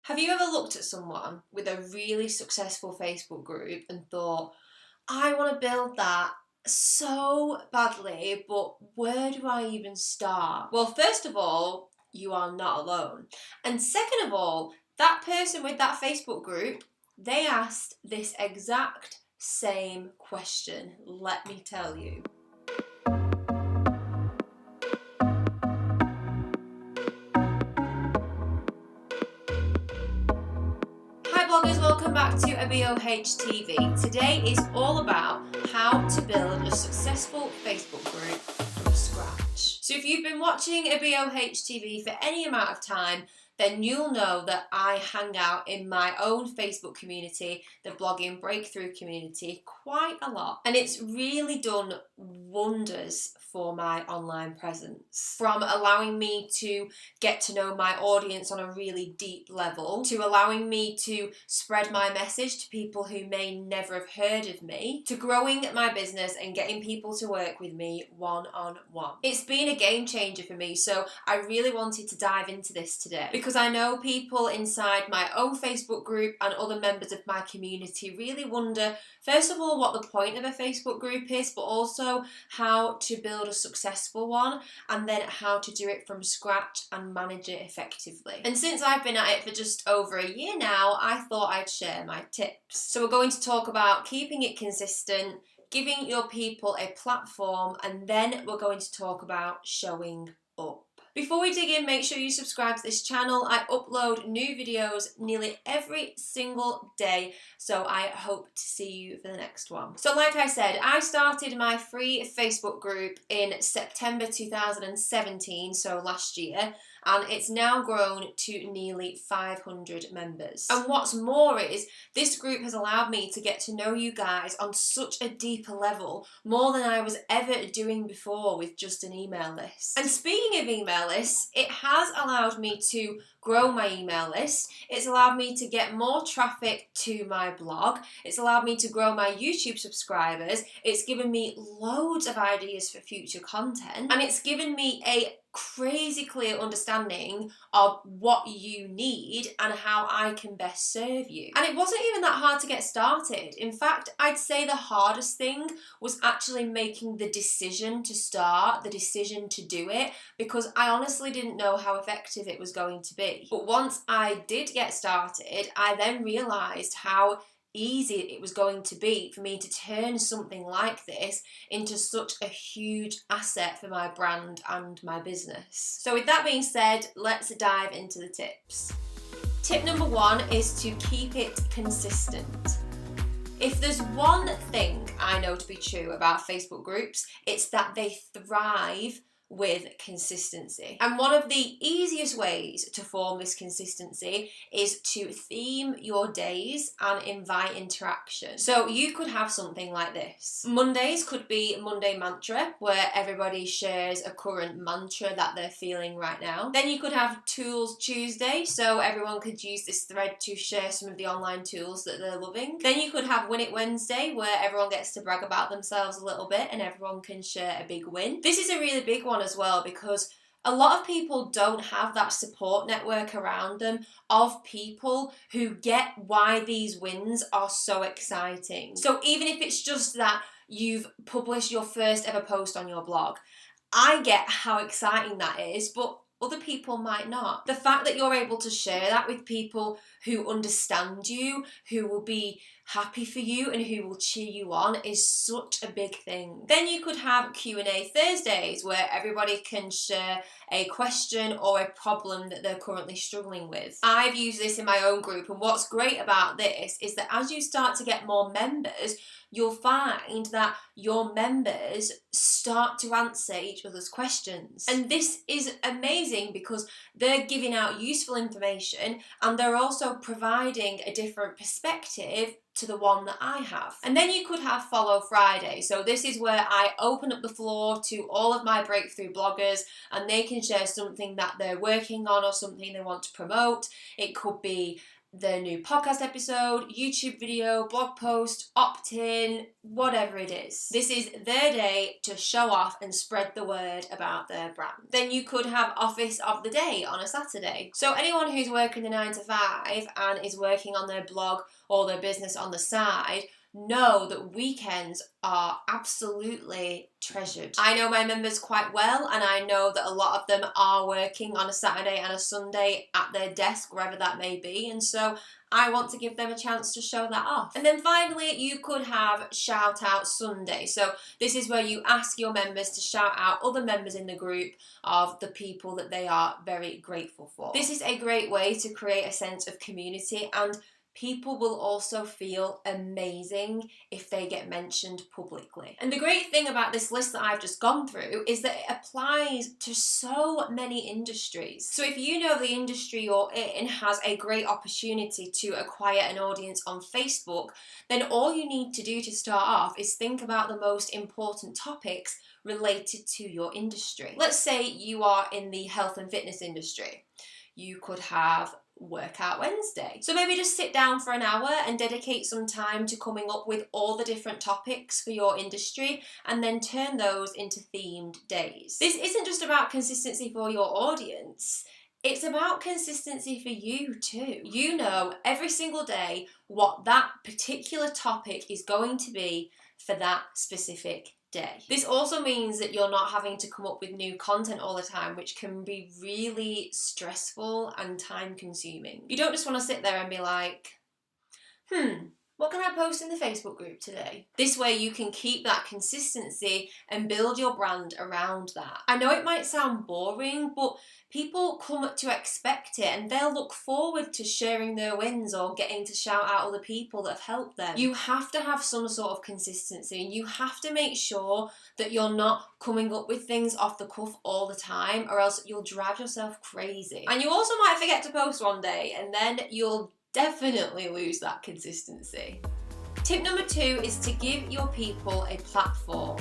Have you ever looked at someone with a really successful Facebook group and thought, I want to build that so badly, but where do I even start? Well, first of all, you are not alone. And second of all, that person with that Facebook group, they asked this exact same question, let me tell you. Hi bloggers, welcome back to ABOH TV. Today is all about how to build a successful Facebook group from scratch. So if you've been watching ABOH TV for any amount of time, then you'll know that I hang out in my own Facebook community, the Blogging Breakthrough community, quite a lot. And it's really done wonders for my online presence. From allowing me to get to know my audience on a really deep level, to allowing me to spread my message to people who may never have heard of me, to growing my business and getting people to work with me one-on-one. It's been a game changer for me, so I really wanted to dive into this today because I know people inside my own Facebook group and other members of my community really wonder, first of all, what the point of a Facebook group is, but also how to build a successful one, and then how to do it from scratch and manage it effectively. And since I've been at it for just over a year now, I thought I'd share my tips. So we're going to talk about keeping it consistent, giving your people a platform, and then we're going to talk about showing up. Before we dig in, make sure you subscribe to this channel. I upload new videos nearly every single day, so I hope to see you for the next one. So like I said, I started my free Facebook group in September 2017, so last year, and it's now grown to nearly 500 members. And what's more is, this group has allowed me to get to know you guys on such a deeper level, more than I was ever doing before with just an email list. And speaking of email lists, it has allowed me to grow my email list. It's allowed me to get more traffic to my blog. It's allowed me to grow my YouTube subscribers. It's given me loads of ideas for future content. And it's given me a crazy clear understanding of what you need and how I can best serve you. And it wasn't even that hard to get started. In fact, I'd say the hardest thing was actually making the decision to start, the decision to do it, because I honestly didn't know how effective it was going to be. But once I did get started, I then realized how easy it was going to be for me to turn something like this into such a huge asset for my brand and my business. So with that being said, let's dive into the tips. Tip number one is to keep it consistent. If there's one thing I know to be true about Facebook groups, it's that they thrive with consistency. And one of the easiest ways to form this consistency is to theme your days and invite interaction. So you could have something like this. Mondays could be Monday Mantra, where everybody shares a current mantra that they're feeling right now. Then you could have Tools Tuesday, so everyone could use this thread to share some of the online tools that they're loving. Then you could have Win It Wednesday, where everyone gets to brag about themselves a little bit and everyone can share a big win. This is a really big one as well, because a lot of people don't have that support network around them of people who get why these wins are so exciting. So even if it's just that you've published your first ever post on your blog, I get how exciting that is, but other people might not. The fact that you're able to share that with people who understand you, who will be happy for you and who will cheer you on is such a big thing. Then you could have Q&A Thursdays, where everybody can share a question or a problem that they're currently struggling with. I've used this in my own group, and what's great about this is that as you start to get more members, you'll find that your members start to answer each other's questions. And this is amazing because they're giving out useful information and they're also providing a different perspective to the one that I have. And then you could have Follow Friday. So this is where I open up the floor to all of my breakthrough bloggers and they can share something that they're working on or something they want to promote. It could be their new podcast episode, YouTube video, blog post, opt-in, whatever it is. This is their day to show off and spread the word about their brand. Then you could have office of the day on a Saturday. So anyone who's working the 9 to 5 and is working on their blog or their business on the side, know that weekends are absolutely treasured. I know my members quite well, and I know that a lot of them are working on a Saturday and a Sunday at their desk, wherever that may be, and so I want to give them a chance to show that off. And then finally, you could have Shout Out Sunday. So this is where you ask your members to shout out other members in the group of the people that they are very grateful for. This is a great way to create a sense of community, and people will also feel amazing if they get mentioned publicly. And the great thing about this list that I've just gone through is that it applies to so many industries. So if you know the industry you're in has a great opportunity to acquire an audience on Facebook, then all you need to do to start off is think about the most important topics related to your industry. Let's say you are in the health and fitness industry. You could have Workout Wednesday. So maybe just sit down for an hour and dedicate some time to coming up with all the different topics for your industry and then turn those into themed days. This isn't just about consistency for your audience, it's about consistency for you too. You know every single day what that particular topic is going to be for that specific day. This also means that you're not having to come up with new content all the time, which can be really stressful and time consuming. You don't just want to sit there and be like, what can I post in the Facebook group today? This way you can keep that consistency and build your brand around that. I know it might sound boring, but people come to expect it and they'll look forward to sharing their wins or getting to shout out other people that have helped them. You have to have some sort of consistency, and you have to make sure that you're not coming up with things off the cuff all the time, or else you'll drive yourself crazy. And you also might forget to post one day, and then you'll definitely lose that consistency. Tip number 2 is to give your people a platform.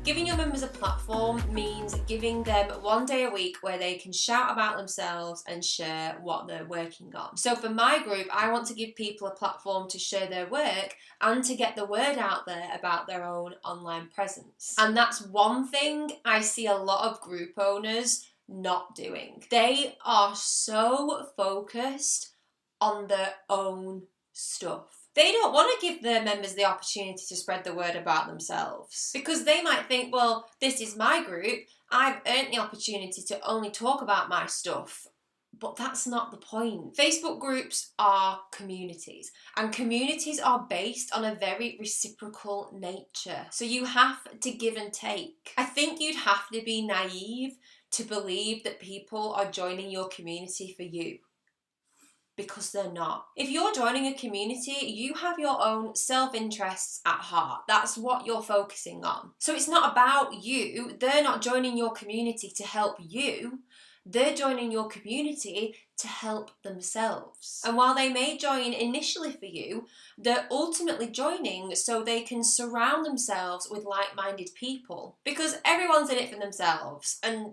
Giving your members a platform means giving them one day a week where they can shout about themselves and share what they're working on. So for my group, I want to give people a platform to share their work and to get the word out there about their own online presence. And that's one thing I see a lot of group owners not doing. They are so focused on their own stuff. They don't want to give their members the opportunity to spread the word about themselves, because they might think, well, this is my group, I've earned the opportunity to only talk about my stuff. But that's not the point. Facebook groups are communities, and communities are based on a very reciprocal nature. So you have to give and take. I think you'd have to be naive to believe that people are joining your community for you, because they're not. If you're joining a community, you have your own self-interests at heart. That's what you're focusing on. So it's not about you. They're not joining your community to help you. They're joining your community to help themselves. And while they may join initially for you, they're ultimately joining so they can surround themselves with like-minded people. Because everyone's in it for themselves. And,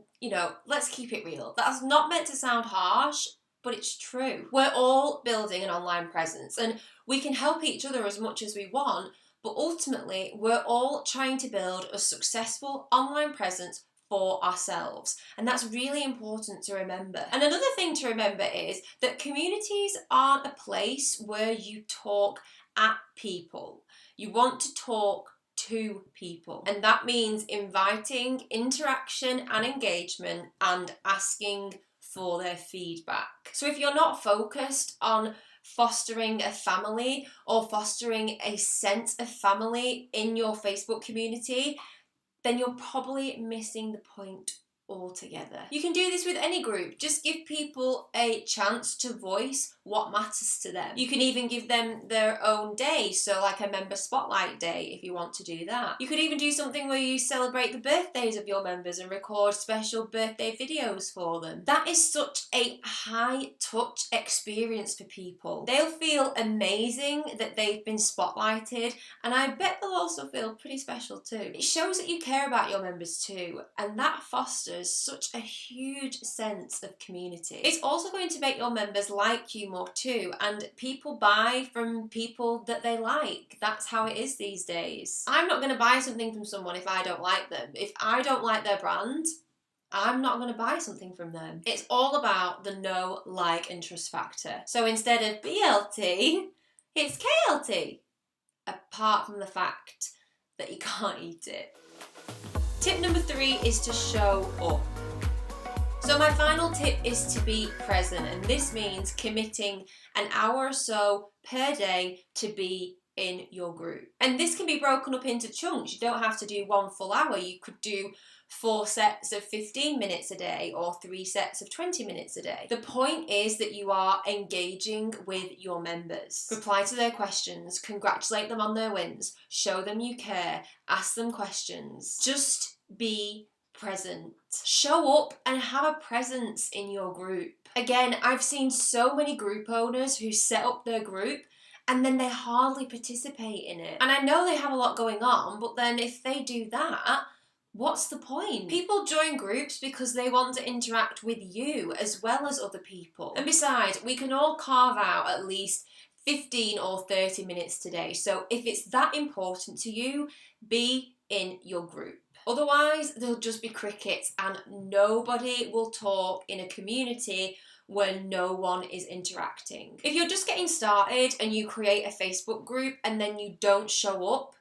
let's keep it real. That's not meant to sound harsh, but it's true. We're all building an online presence, and we can help each other as much as we want, but ultimately we're all trying to build a successful online presence for ourselves. And that's really important to remember. And another thing to remember is that communities aren't a place where you talk at people. You want to talk to people. And that means inviting interaction and engagement and asking for their feedback. So if you're not focused on fostering a family or fostering a sense of family in your Facebook community, then you're probably missing the point altogether. You can do this with any group. Just give people a chance to voice what matters to them. You can even give them their own day, so like a member spotlight day if you want to do that. You could even do something where you celebrate the birthdays of your members and record special birthday videos for them. That is such a high touch experience for people. They'll feel amazing that they've been spotlighted, and I bet they'll also feel pretty special too. It shows that you care about your members too, and that fosters members such a huge sense of community. It's also going to make your members like you more too, and people buy from people that they like. That's how it is these days. I'm not going to buy something from someone if I don't like them. If I don't like their brand, I'm not going to buy something from them. It's all about the know, like, and trust factor. So instead of BLT, it's KLT. Apart from the fact that you can't eat it. Tip number 3 is to show up. So my final tip is to be present, and this means committing an hour or so per day to be in your group. And this can be broken up into chunks. You don't have to do one full hour. You could do 4 sets of 15 minutes a day or 3 sets of 20 minutes a day. The point is that you are engaging with your members. Reply to their questions, congratulate them on their wins, show them you care, ask them questions. Just be present. Show up and have a presence in your group. Again, I've seen so many group owners who set up their group and then they hardly participate in it. And I know they have a lot going on, but then if they do that, what's the point? People join groups because they want to interact with you as well as other people. And besides, we can all carve out at least 15 or 30 minutes today. So if it's that important to you, be in your group. Otherwise, there'll just be crickets and nobody will talk in a community where no one is interacting. If you're just getting started and you create a Facebook group and then you don't show up,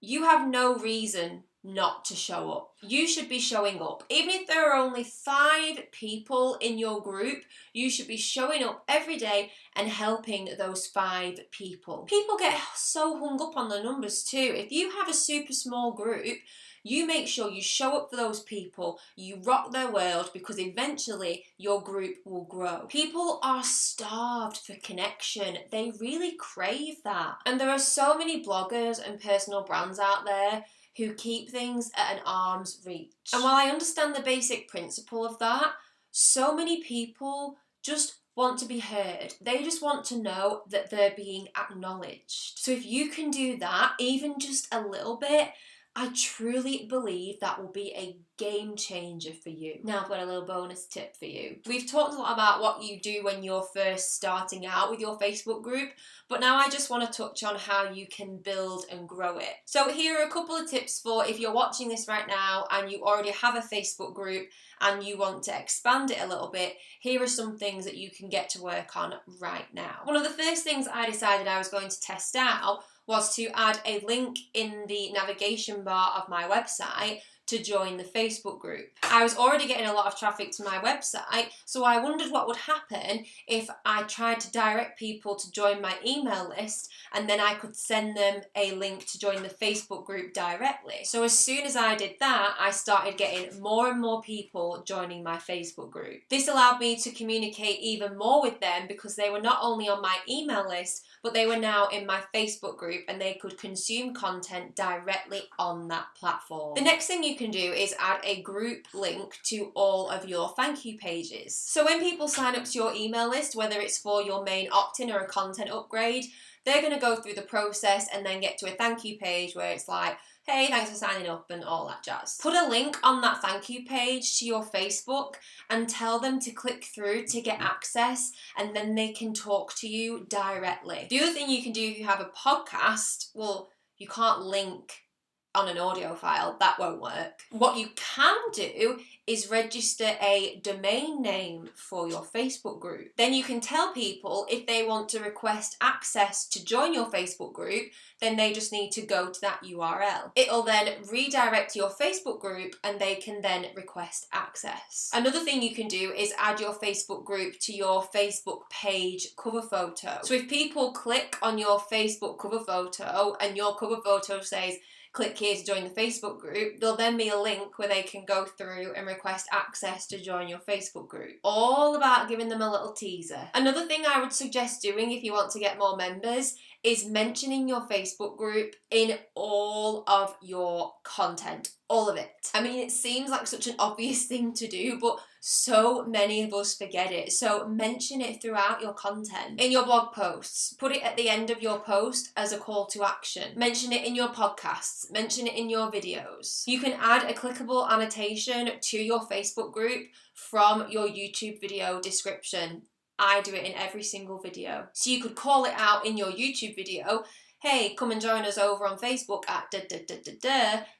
you have no reason not to show up. You should be showing up. Even if there are only 5 people in your group, you should be showing up every day and helping those 5 people. People get so hung up on the numbers too. If you have a super small group, you make sure you show up for those people, you rock their world, because eventually your group will grow. People are starved for connection. They really crave that. And there are so many bloggers and personal brands out there who keep things at an arm's reach. And while I understand the basic principle of that, so many people just want to be heard. They just want to know that they're being acknowledged. So if you can do that, even just a little bit, I truly believe that will be a game changer for you. Now I've got a little bonus tip for you. We've talked a lot about what you do when you're first starting out with your Facebook group, but now I just want to touch on how you can build and grow it. So here are a couple of tips for if you're watching this right now and you already have a Facebook group and you want to expand it a little bit. Here are some things that you can get to work on right now. One of the first things I decided I was going to test out was to add a link in the navigation bar of my website to join the Facebook group. I was already getting a lot of traffic to my website, so I wondered what would happen if I tried to direct people to join my email list and then I could send them a link to join the Facebook group directly. So as soon as I did that, I started getting more and more people joining my Facebook group. This allowed me to communicate even more with them because they were not only on my email list, but they were now in my Facebook group and they could consume content directly on that platform. The next thing you can do is add a group link to all of your thank you pages. So when people sign up to your email list, whether it's for your main opt-in or a content upgrade, they're going to go through the process and then get to a thank you page where it's like, hey, thanks for signing up and all that jazz. Put a link on that thank you page to your Facebook and tell them to click through to get access, and then they can talk to you directly. The other thing you can do if you have a podcast, well, you can't link on an audio file, that won't work. What you can do is register a domain name for your Facebook group. Then you can tell people if they want to request access to join your Facebook group, then they just need to go to that URL. It'll then redirect to your Facebook group and they can then request access. Another thing you can do is add your Facebook group to your Facebook page cover photo. So if people click on your Facebook cover photo and your cover photo says, click here to join the Facebook group, there'll then be a link where they can go through and request access to join your Facebook group. All about giving them a little teaser. Another thing I would suggest doing if you want to get more members is mentioning your Facebook group in all of your content. All of it. I mean, it seems like such an obvious thing to do, but so many of us forget it. So mention it throughout your content. In your blog posts, put it at the end of your post as a call to action. Mention it in your podcasts, mention it in your videos. You can add a clickable annotation to your Facebook group from your YouTube video description. I do it in every single video. So you could call it out in your YouTube video, hey, come and join us over on Facebook at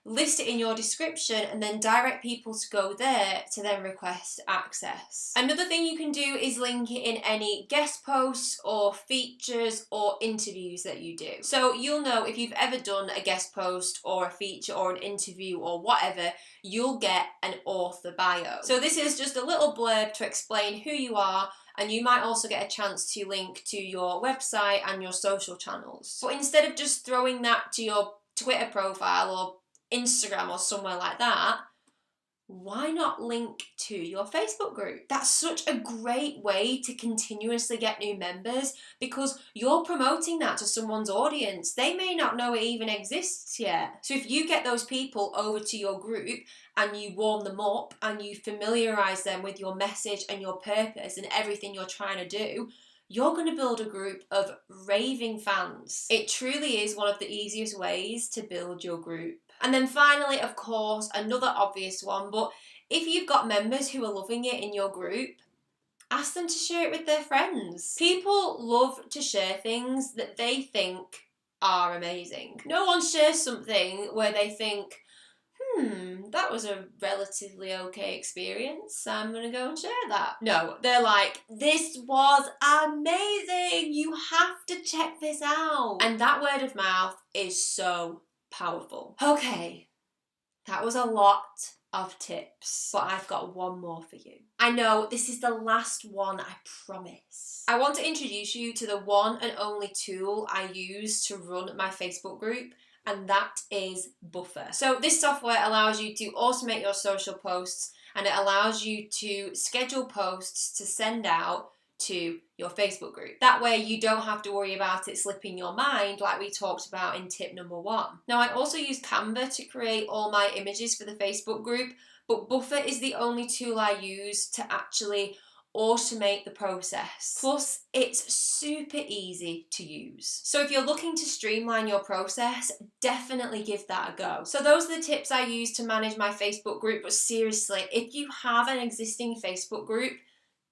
list it in your description, and then direct people to go there to then request access. Another thing you can do is link it in any guest posts or features or interviews that you do. So you'll know if you've ever done a guest post or a feature or an interview or whatever, you'll get an author bio. So this is just a little blurb to explain who you are, and you might also get a chance to link to your website and your social channels. But instead of just throwing that to your Twitter profile or Instagram or somewhere like that, why not link to your Facebook group? That's such a great way to continuously get new members, because you're promoting that to someone's audience. They may not know it even exists yet. So if you get those people over to your group and you warm them up and you familiarize them with your message and your purpose and everything you're trying to do, you're going to build a group of raving fans. It truly is one of the easiest ways to build your group. And then finally, of course, another obvious one, but if you've got members who are loving it in your group, ask them to share it with their friends. People love to share things that they think are amazing. No one shares something where they think, that was a relatively okay experience, I'm gonna go and share that. No, they're like, this was amazing, you have to check this out. And that word of mouth is so powerful. Okay, that was a lot of tips, but I've got one more for you. I know this is the last one, I promise. I want to introduce you to the one and only tool I use to run my Facebook group, and that is Buffer. So this software allows you to automate your social posts, and it allows you to schedule posts to send out to your Facebook group. That way you don't have to worry about it slipping your mind like we talked about in tip number 1. Now I also use Canva to create all my images for the Facebook group, but Buffer is the only tool I use to actually automate the process. Plus, it's super easy to use. So if you're looking to streamline your process, definitely give that a go. So those are the tips I use to manage my Facebook group, but seriously, if you have an existing Facebook group,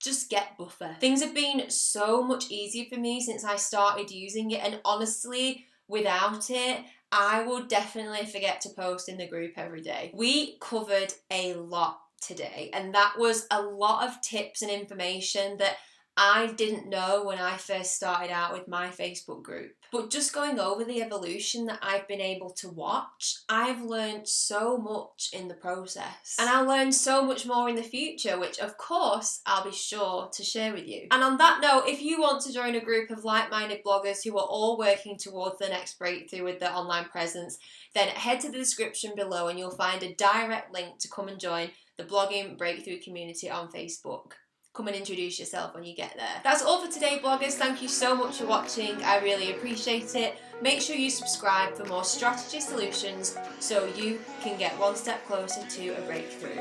just get Buffer. Things have been so much easier for me since I started using it, and honestly, without it, I would definitely forget to post in the group every day. We covered a lot today, and that was a lot of tips and information that I didn't know when I first started out with my Facebook group. But just going over the evolution that I've been able to watch, I've learned so much in the process. And I'll learn so much more in the future, which of course I'll be sure to share with you. And on that note, if you want to join a group of like-minded bloggers who are all working towards the next breakthrough with their online presence, then head to the description below and you'll find a direct link to come and join the Blogging Breakthrough community on Facebook. Come and introduce yourself when you get there. That's all for today, bloggers. Thank you so much for watching. I really appreciate it. Make sure you subscribe for more strategy solutions so you can get one step closer to a breakthrough.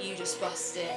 You just bossed it.